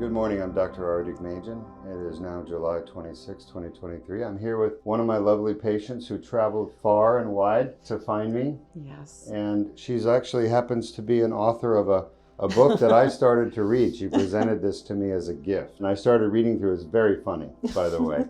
Good morning, I'm Dr. Deuk. It is now July 26, 2023. I'm here with one of my lovely patients who traveled far and wide to find me. Yes. And she's actually happens to be an author of a book that I started to read. She presented this to me as a gift. And I started reading through it. It's very funny, by the way.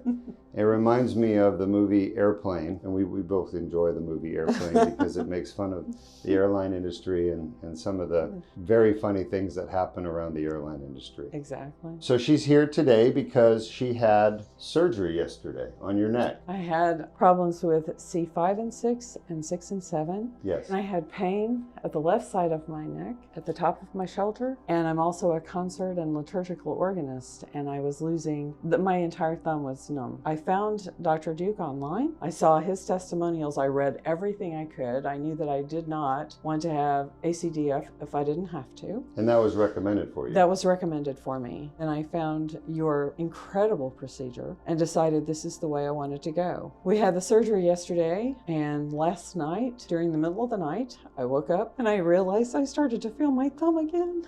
It reminds me of the movie Airplane, and we both enjoy the movie Airplane because it makes fun of the airline industry and some of the very funny things that happen around the airline industry. Exactly. So she's here today because she had surgery yesterday on your neck. I had problems with C5 and 6 and 6 and 7. Yes. And I had pain at the left side of my neck, at the top of my shoulder. And I'm also a concert and liturgical organist, and I was losing, my entire thumb was numb. I found Dr. Deuk online. I saw his testimonials. I read everything I could. I knew that I did not want to have ACDF if I didn't have to. And that was recommended for you? That was recommended for me. And I found your incredible procedure and decided this is the way I wanted to go. We had the surgery yesterday, and last night, during the middle of the night, I woke up and I realized I started to feel my thumb again.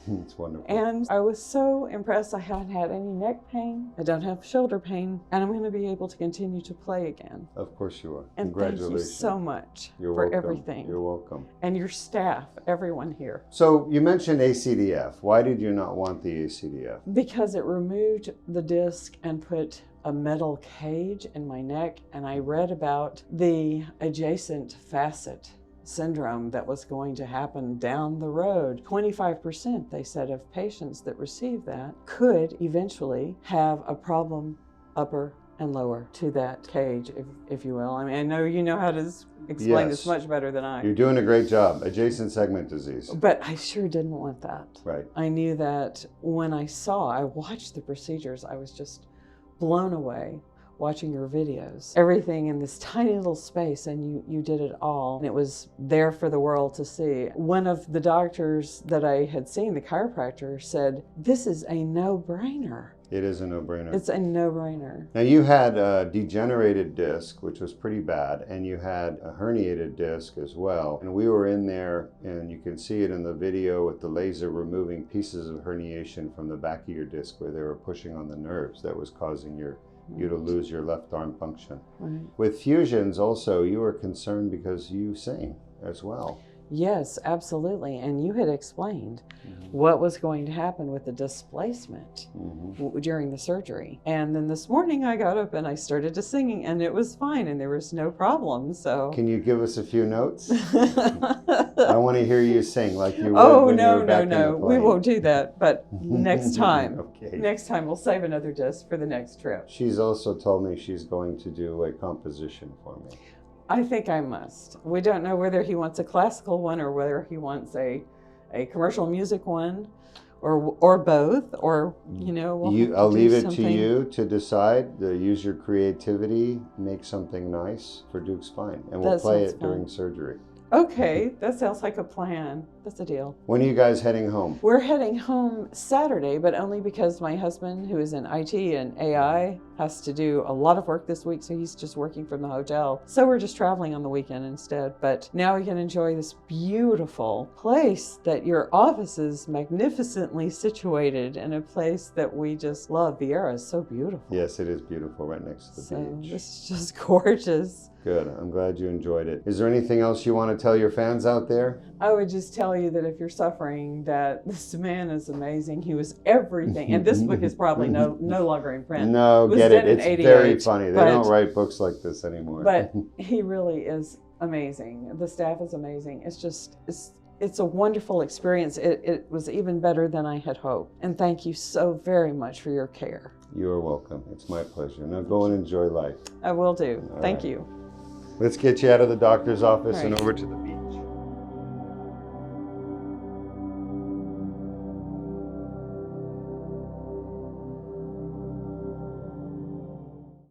It's wonderful. And I was so impressed. I haven't had any neck pain. I don't have shoulder pain. And I'm going to be able to continue to play again. Of course you are. And Congratulations. thank you so much You're for welcome. everything. You're welcome. And your staff, everyone here. So you mentioned ACDF. Why did you not want the ACDF? Because it removed the disc and put a metal cage in my neck. And I read about the adjacent facet syndrome that was going to happen down the road. 25%, they said, of patients that receive that could eventually have a problem upper and lower to that cage, if you will. I mean, I know you know how to explain this much better than I. You're doing a great job. Adjacent segment disease. But I sure didn't want that. Right. I knew that when I watched the procedures, I was just blown away watching your videos. Everything in this tiny little space, and you did it all. And it was there for the world to see. One of the doctors that I had seen, the chiropractor, said, this is a no-brainer. It is a no-brainer. It's a no-brainer. Now you had a degenerated disc, which was pretty bad, and you had a herniated disc as well. And we were in there, and you can see it in the video with the laser removing pieces of herniation from the back of your disc where they were pushing on the nerves that was causing you to lose your left arm function. Right. With fusions also, you were concerned because you sing as well. Yes, absolutely. And you had explained what was going to happen with the displacement during the surgery. And then this morning I got up and I started to singing, and it was fine and there was no problem. So can you give us a few notes? I want to hear you sing like you would when you were back in the plane. We won't do that, but next time. Okay. Next time we'll save another disc for the next trip. She's also told me she's going to do a composition for me. I think I must. We don't know whether he wants a classical one or whether he wants a commercial music one, or both, or I'll leave it to you to decide. Use your creativity, make something nice for Deuk Spine, and we'll play it during surgery. Okay, that sounds like a plan. That's a deal. When are you guys heading home? We're heading home Saturday, but only because my husband, who is in IT and AI, has to do a lot of work this week, so he's just working from the hotel. So we're just traveling on the weekend instead. But now we can enjoy this beautiful place that your office is magnificently situated in, a place that we just love. Vieira is so beautiful. Yes, it is beautiful, right next to the beach. This is just gorgeous. Good. I'm glad you enjoyed it. Is there anything else you want to tell your fans out there? I would just tell you that if you're suffering, that this man is amazing. He was everything. And this book is probably no longer in print. No, get it. It's very funny. They don't write books like this anymore. But he really is amazing. The staff is amazing. It's just, it's a wonderful experience. It was even better than I had hoped. And thank you so very much for your care. You're welcome. It's my pleasure. Now go and enjoy life. I will do. Thank you. Let's get you out of the doctor's office and over to the